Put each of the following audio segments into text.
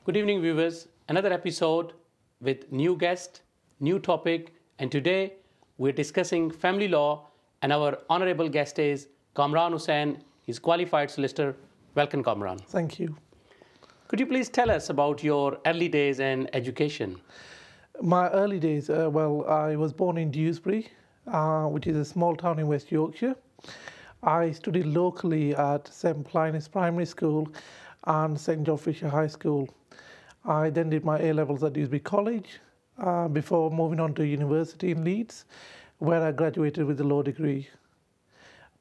Good evening, viewers. Another episode with new guest, new topic, and today we're discussing family law. And our honorable guest is Kamran Hussain. He's qualified solicitor. Welcome, Kamran. Thank you. Could you please tell us about your early days and education? My early days, I was born in Dewsbury, which is a small town in West Yorkshire. I studied locally at St. Plinus Primary School and St. John Fisher High School. I then did my A-levels at Dewsbury College before moving on to university in Leeds, where I graduated with a law degree,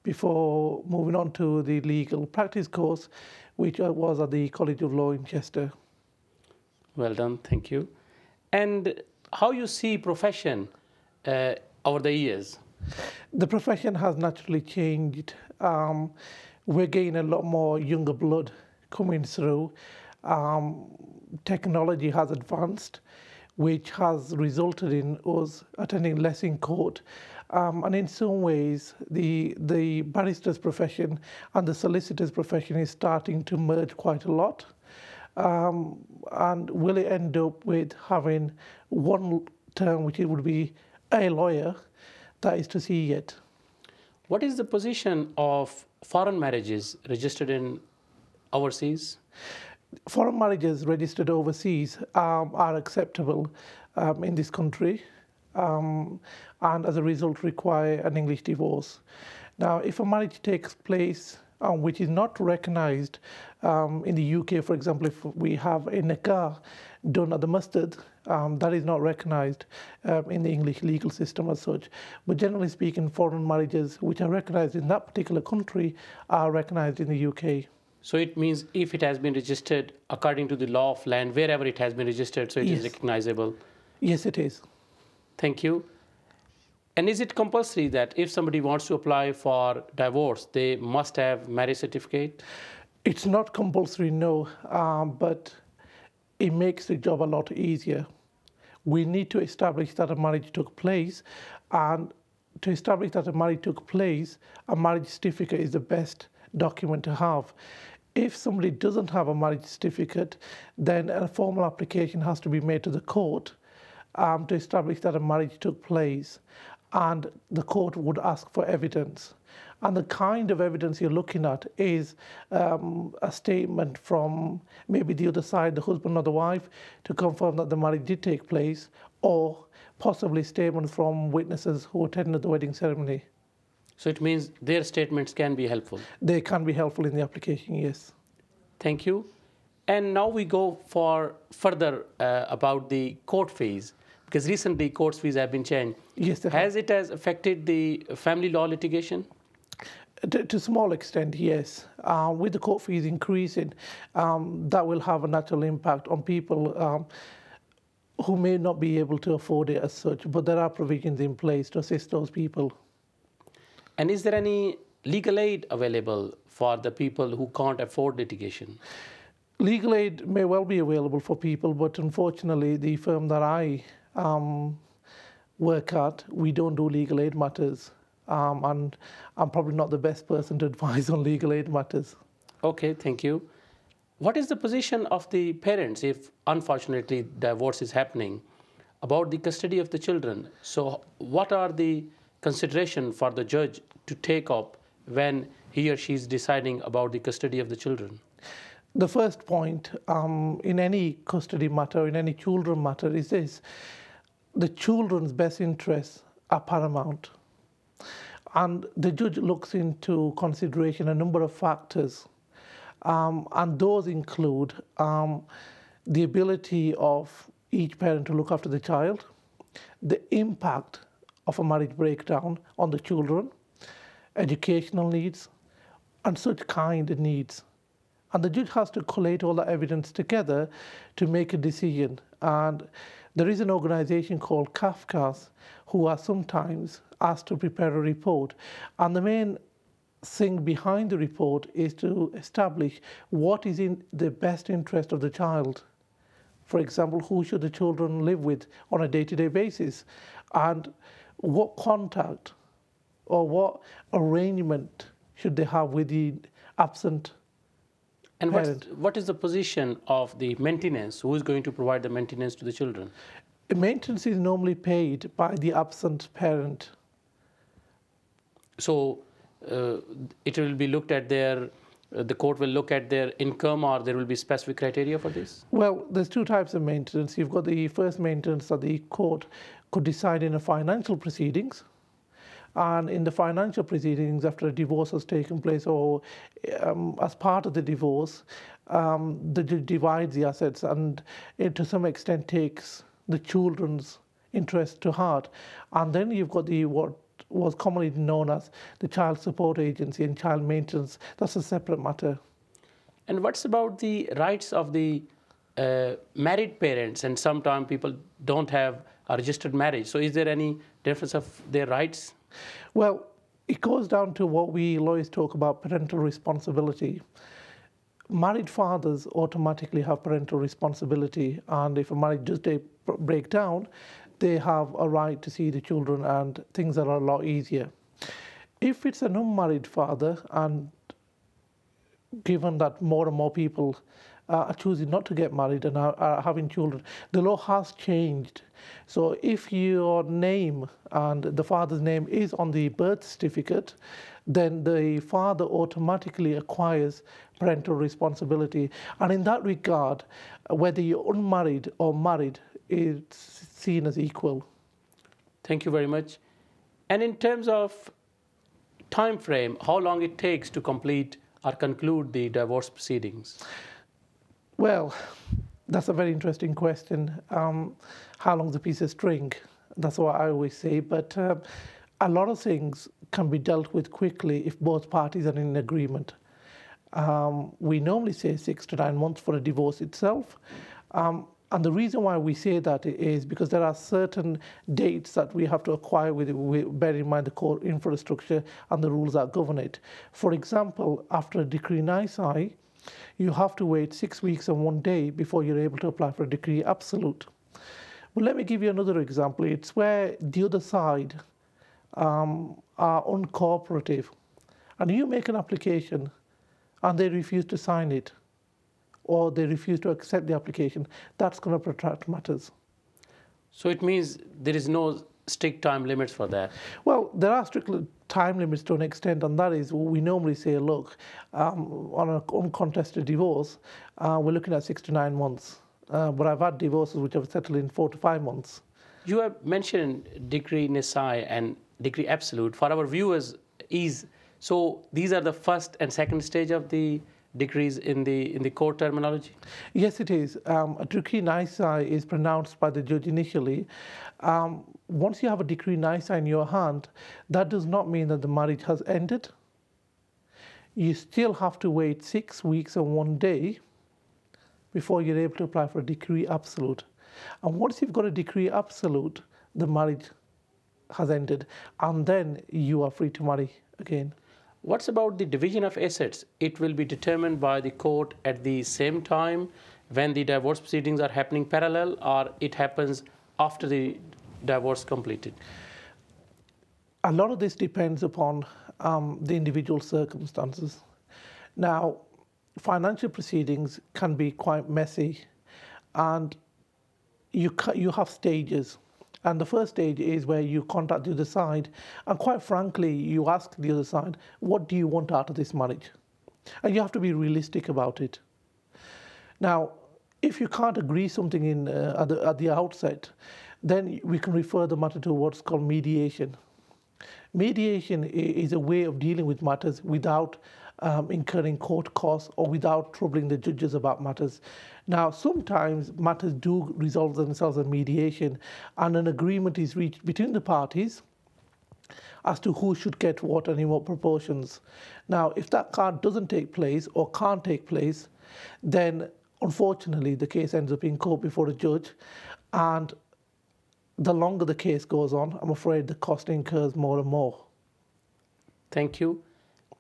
before moving on to the legal practice course, which was at the College of Law in Chester. Well done, thank you. And how you see profession over the years? The profession has naturally changed. We're getting a lot more younger blood coming through. Technology has advanced, which has resulted in us attending less in court. And in some ways, the barrister's profession and the solicitor's profession is starting to merge quite a lot. And will it end up with having one term, which it would be a lawyer? That is to see yet. What is the position of foreign marriages registered in overseas? Foreign marriages registered overseas are acceptable in this country, and as a result require an English divorce. Now, if a marriage takes place which is not recognised in the UK, for example, if we have a nikah done at the masjid, that is not recognised in the English legal system as such. But generally speaking, foreign marriages which are recognised in that particular country are recognised in the UK. So it means if it has been registered according to the law of land, wherever it has been registered, so it is recognizable? Yes, it is. Thank you. And is it compulsory that if somebody wants to apply for divorce, they must have marriage certificate? It's not compulsory, no, but it makes the job a lot easier. We need to establish that a marriage took place, and to establish that a marriage took place, a marriage certificate is the best document to have. If somebody doesn't have a marriage certificate, then a formal application has to be made to the court to establish that a marriage took place, and the court would ask for evidence. And the kind of evidence you're looking at is a statement from maybe the other side, the husband or the wife, to confirm that the marriage did take place, or possibly statements from witnesses who attended the wedding ceremony. So it means their statements can be helpful? They can be helpful in the application, yes. Thank you. And now we go for further about the court fees, because recently court fees have been changed. Yes, has it affected the family law litigation? To a small extent, yes. With the court fees increasing, that will have a natural impact on people who may not be able to afford it as such, but there are provisions in place to assist those people. And is there any legal aid available for the people who can't afford litigation? Legal aid may well be available for people, but unfortunately, the firm that I work at, we don't do legal aid matters. And I'm probably not the best person to advise on legal aid matters. Okay, thank you. What is the position of the parents if, unfortunately, divorce is happening, about the custody of the children? So what are the considerations for the judge to take up when he or she is deciding about the custody of the children? The first point in any custody matter, in any children matter, is this: the children's best interests are paramount. And the judge looks into consideration a number of factors, and those include the ability of each parent to look after the child, the impact of a marriage breakdown on the children, educational needs, and such kind of needs. And the judge has to collate all that evidence together to make a decision. And there is an organization called CAFCAS who are sometimes asked to prepare a report. And the main thing behind the report is to establish what is in the best interest of the child. For example, who should the children live with on a day-to-day basis? And what contact or what arrangement should they have with the absent And parent. what is the position of the maintenance? Who is going to provide the maintenance to the children? Maintenance is normally paid by the absent parent. So it will be looked at the court will look at their income, or there will be specific criteria for this? Well, there's two types of maintenance. You've got the first maintenance that the court could decide in a financial proceedings. And in the financial proceedings, after a divorce has taken place or as part of the divorce, the judge divides the assets and it to some extent takes the children's interest to heart. And then you've got what was commonly known as the child support agency and child maintenance. That's a separate matter. And what's about the rights of the married parents? And sometimes people don't have a registered marriage. So is there any difference of their rights? Well, it goes down to what we lawyers talk about, parental responsibility. Married fathers automatically have parental responsibility, and if a marriage does break down, they have a right to see the children, and things are a lot easier. If it's an unmarried father, and given that more and more people are choosing not to get married and are having children, the law has changed. So if your name and the father's name is on the birth certificate, then the father automatically acquires parental responsibility. And in that regard, whether you're unmarried or married, it's seen as equal. Thank you very much. And in terms of time frame, how long it takes to complete or conclude the divorce proceedings? Well, that's a very interesting question. How long's a piece of string? That's what I always say. But a lot of things can be dealt with quickly if both parties are in agreement. We normally say 6 to 9 months for a divorce itself. And the reason why we say that is because there are certain dates that we have to acquire with bear in mind the court infrastructure and the rules that govern it. For example, after a decree nisi, you have to wait 6 weeks and 1 day before you're able to apply for a decree absolute. But let me give you another example. It's where the other side are uncooperative, and you make an application and they refuse to sign it, or they refuse to accept the application. That's going to protract matters. So it means there is no strict time limits for that? Well, there are strict time limits to an extent, and that is we normally say, look, on an uncontested divorce, we're looking at 6 to 9 months. But I've had divorces which have settled in 4 to 5 months. You have mentioned decree nisi and decree absolute. For our viewers, so these are the first and second stage of the decrees in the court terminology? Yes, it is. A decree nisi is pronounced by the judge initially. Once you have a decree nisi in your hand, that does not mean that the marriage has ended. You still have to wait 6 weeks and 1 day before you're able to apply for a decree absolute. And once you've got a decree absolute, the marriage has ended, and then you are free to marry again. What's about the division of assets? It will be determined by the court at the same time when the divorce proceedings are happening parallel, or it happens after the divorce completed? A lot of this depends upon the individual circumstances. Now, financial proceedings can be quite messy, and you have stages. And the first stage is where you contact the other side, and quite frankly, you ask the other side, what do you want out of this marriage? And you have to be realistic about it. Now, if you can't agree something at the outset, then we can refer the matter to what's called mediation. Mediation is a way of dealing with matters without incurring court costs or without troubling the judges about matters. Now, sometimes matters do resolve themselves in mediation, and an agreement is reached between the parties as to who should get what and in what proportions. Now, if that doesn't take place or can't take place, then unfortunately the case ends up in court before a judge, and the longer the case goes on, I'm afraid the cost incurs more and more. Thank you.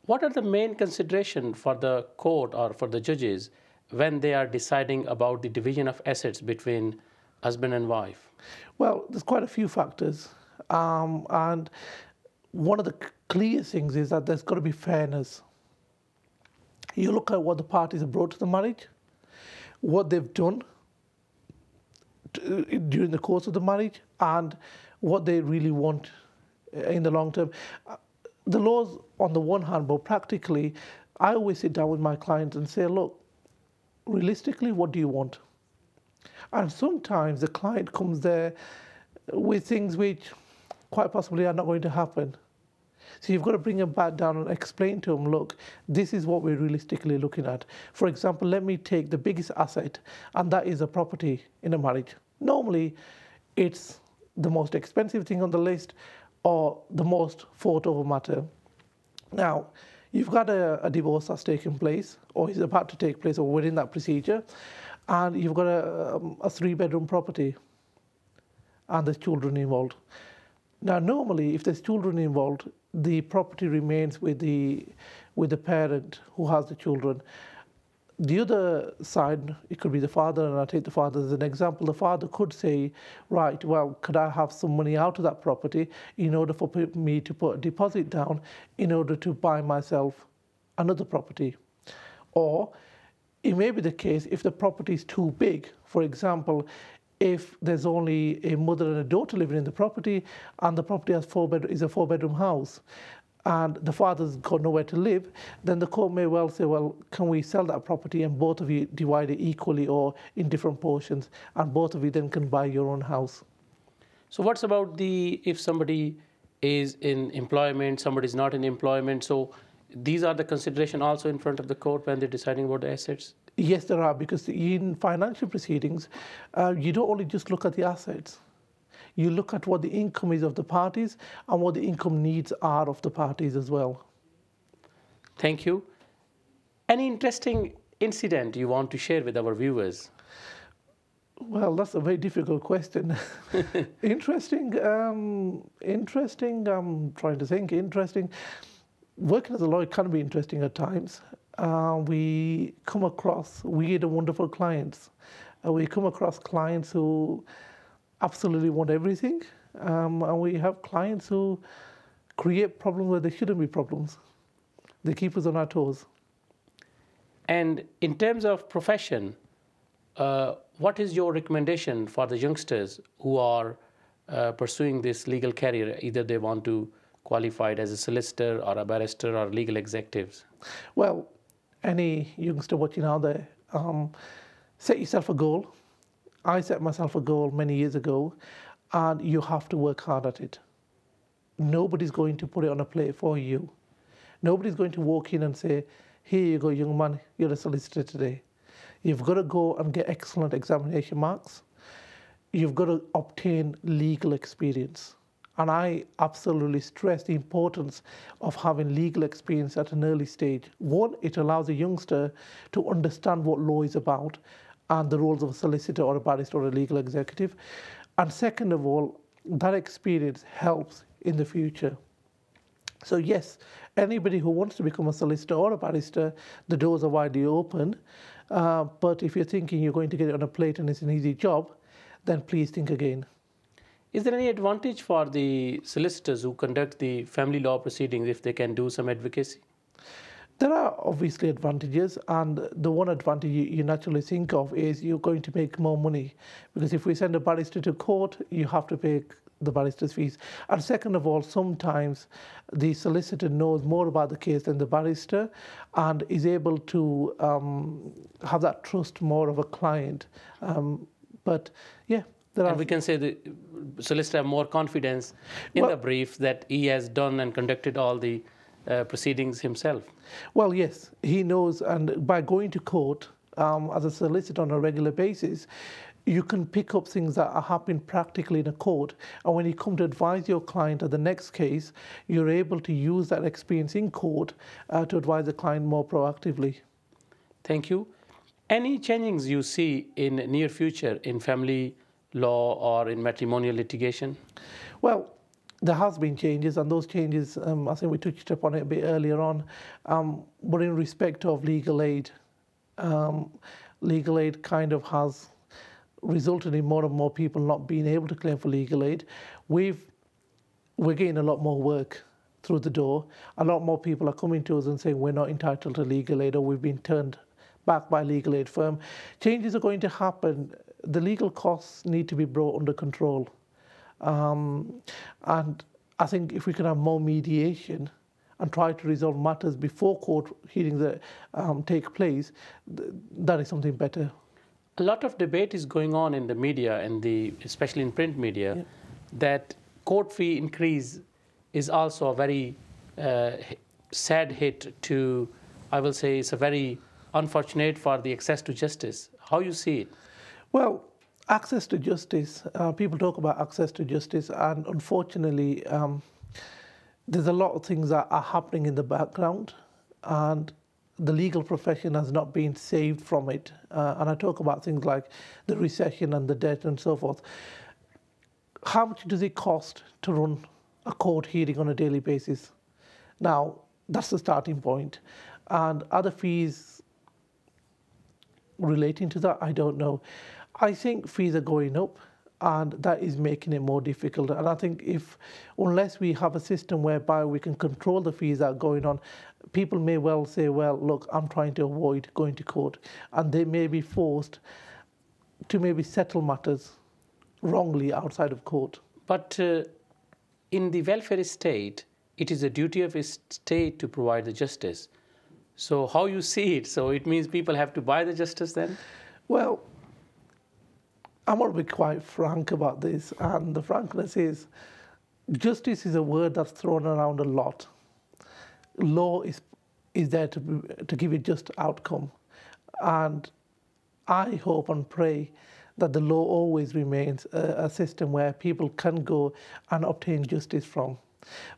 What are the main considerations for the court or for the judges when they are deciding about the division of assets between husband and wife? Well, there's quite a few factors. And one of the clear things is that there's got to be fairness. You look at what the parties have brought to the marriage, what they've done during the course of the marriage, and what they really want in the long term. The laws on the one hand, but practically, I always sit down with my clients and say, look, realistically, what do you want? And sometimes the client comes there with things which quite possibly are not going to happen. So you've got to bring them back down and explain to them, look, this is what we're realistically looking at. For example, let me take the biggest asset, and that is a property in a marriage. Normally, it's the most expensive thing on the list or the most fought over matter. Now, you've got a divorce that's taken place or is about to take place or we're in that procedure, and you've got a three-bedroom property and there's children involved. Now, normally, if there's children involved, the property remains with the parent who has the children. The other side, it could be the father, and I take the father as an example. The father could say, right, well, could I have some money out of that property in order for me to put a deposit down in order to buy myself another property? Or it may be the case if the property is too big. For example, if there's only a mother and a daughter living in the property, and the property has is a four-bedroom house, and the father's got nowhere to live, then the court may well say, well, can we sell that property and both of you divide it equally or in different portions, and both of you then can buy your own house. So what's about if somebody is in employment, somebody's not in employment? So these are the consideration also in front of the court when they're deciding about the assets? Yes, there are, because in financial proceedings, you don't only just look at the assets. You look at what the income is of the parties and what the income needs are of the parties as well. Thank you. Any interesting incident you want to share with our viewers? Well, that's a very difficult question. Interesting, I'm trying to think, interesting. Working as a lawyer can be interesting at times. We come across weird and wonderful clients. We come across clients who absolutely want everything, and we have clients who create problems where there shouldn't be problems. They keep us on our toes. And in terms of profession, what is your recommendation for the youngsters who are pursuing this legal career? Either they want to qualify as a solicitor or a barrister or legal executives? Well, any youngster watching out there, set yourself a goal. I set myself a goal many years ago, and you have to work hard at it. Nobody's going to put it on a plate for you. Nobody's going to walk in and say, here you go, young man, you're a solicitor today. You've got to go and get excellent examination marks. You've got to obtain legal experience. And I absolutely stress the importance of having legal experience at an early stage. One, it allows a youngster to understand what law is about and the roles of a solicitor or a barrister or a legal executive. And second of all, that experience helps in the future. So yes, anybody who wants to become a solicitor or a barrister, the doors are widely open. But if you're thinking you're going to get it on a plate and it's an easy job, then please think again. Is there any advantage for the solicitors who conduct the family law proceedings if they can do some advocacy? There are obviously advantages, and the one advantage you naturally think of is you're going to make more money, because if we send a barrister to court, you have to pay the barrister's fees. And second of all, sometimes the solicitor knows more about the case than the barrister and is able to have that trust more of a client. But yeah, and we can say the solicitor have more confidence in the brief that he has done and conducted all the proceedings himself. Well, yes, he knows, and by going to court as a solicitor on a regular basis, you can pick up things that are happening practically in a court, and when you come to advise your client at the next case, you're able to use that experience in court to advise the client more proactively. Thank you. Any changes you see in near future in family law or in matrimonial litigation? Well, there has been changes, and those changes, I think we touched upon it a bit earlier on, but in respect of legal aid kind of has resulted in more and more people not being able to claim for legal aid. We're getting a lot more work, through the door. A lot more people are coming to us and saying we're not entitled to legal aid or we've been turned back by a legal aid firm. Changes are going to happen. The legal costs need to be brought under control. And I think if we can have more mediation and try to resolve matters before court hearings take place, that is something better. A lot of debate is going on in the media, and especially in print media, that court fee increase is also a very sad hit to, I will say, it's a very unfortunate for the access to justice. How you see it? Well, access to justice, people talk about access to justice, and unfortunately, there's a lot of things that are happening in the background, and the legal profession has not been saved from it. And I talk about things like the recession and the debt and so forth. How much does it cost to run a court hearing on a daily basis? Now, that's the starting point. And other fees relating to that, I don't know. I think fees are going up, and that is making it more difficult. And I think unless we have a system whereby we can control the fees that are going on, people may well say, well, look, I'm trying to avoid going to court. And they may be forced to maybe settle matters wrongly outside of court. But in the welfare state, it is a duty of a state to provide the justice. So how you see it? So it means people have to buy the justice then? Well, I'm going to be quite frank about this, and the frankness is, justice is a word that's thrown around a lot. Law is there to give a just outcome, and I hope and pray that the law always remains a system where people can go and obtain justice from.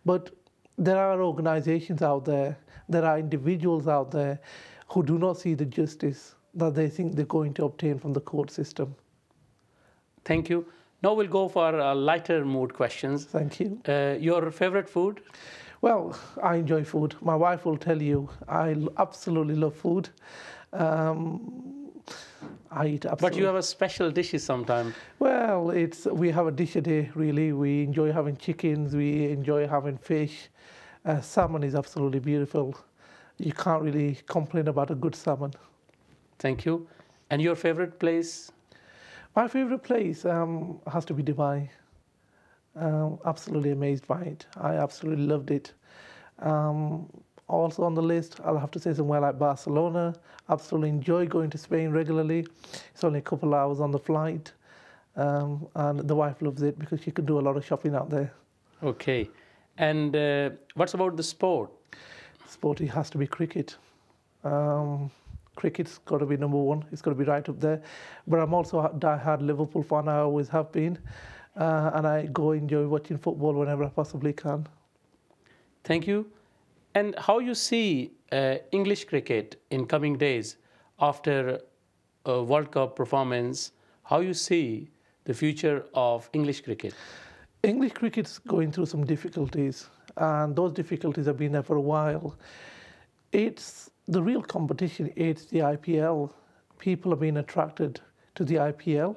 But there are organizations out there, there are individuals out there who do not see the justice that they think they're going to obtain from the court system. Thank you. Now we'll go for lighter mood questions. Thank you. Your favorite food? Well, I enjoy food. My wife will tell you I absolutely love food. I eat absolutely. But you have a special dishes sometimes. Well, we have a dish a day, really. We enjoy having chickens. We enjoy having fish. Salmon is absolutely beautiful. You can't really complain about a good salmon. Thank you. And your favorite place? My favorite place has to be Dubai. Absolutely amazed by it. I absolutely loved it. Also on the list, I'll have to say somewhere like Barcelona. Absolutely enjoy going to Spain regularly. It's only a couple of hours on the flight. And the wife loves it because she can do a lot of shopping out there. Okay. And what's about the sport? Sport, it has to be cricket. Cricket's got to be number one. It's got to be right up there. But I'm also a die-hard Liverpool fan. I always have been. And I enjoy watching football whenever I possibly can. Thank you. And how you see English cricket in coming days after a World Cup performance, how you see the future of English cricket? English cricket's going through some difficulties, and those difficulties have been there for a while. It's the real competition, it's the IPL. People are being attracted to the IPL,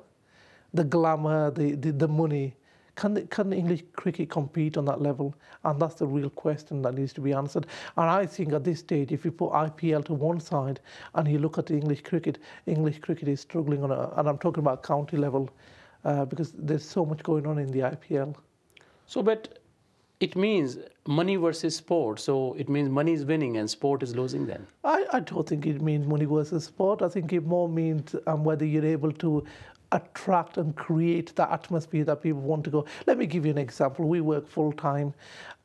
the glamour, the money. Can English cricket compete on that level? And that's the real question that needs to be answered. And I think at this stage, if you put IPL to one side and you look at the English cricket is struggling and I'm talking about county level, because there's so much going on in the IPL. So, but it means money versus sport. So it means money is winning and sport is losing then. I don't think it means money versus sport. I think it more means whether you're able to attract and create the atmosphere that people want to go. Let me give you an example. We work full time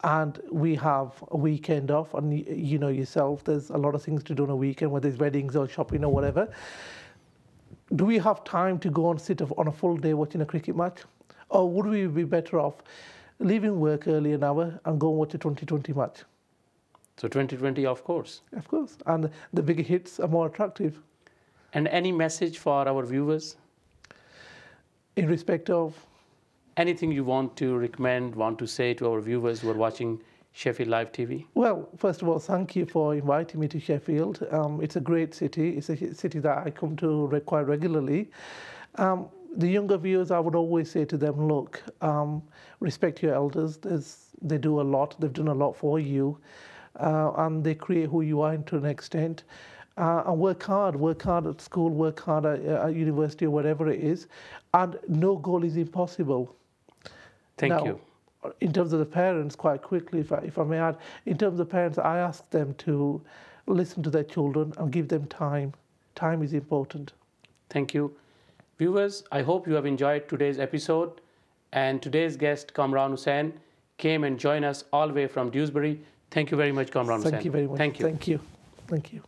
and we have a weekend off, and you know yourself, there's a lot of things to do on a weekend, whether it's weddings or shopping or whatever. Do we have time to go and sit on a full day watching a cricket match? Or would we be better off leaving work early an hour and go and watch a 2020 match? So 2020, of course. Of course. And the bigger hits are more attractive. And any message for our viewers? In respect of? Anything you want to recommend, want to say to our viewers who are watching Sheffield Live TV? Well, first of all, thank you for inviting me to Sheffield. It's a great city. It's a city that I come to quite regularly. the younger viewers, I would always say to them, look, respect your elders. They do a lot. They've done a lot for you. And they create who you are to an extent. And work hard at school, work hard at university or whatever it is. And no goal is impossible. Thank you. In terms of the parents, quite quickly, if I may add, in terms of the parents, I ask them to listen to their children and give them time. Time is important. Thank you. Viewers, I hope you have enjoyed today's episode. And today's guest, Kamran Hussain, came and joined us all the way from Dewsbury. Thank you very much, Kamran Hussain. Thank you very much. Thank you. Thank you. Thank you.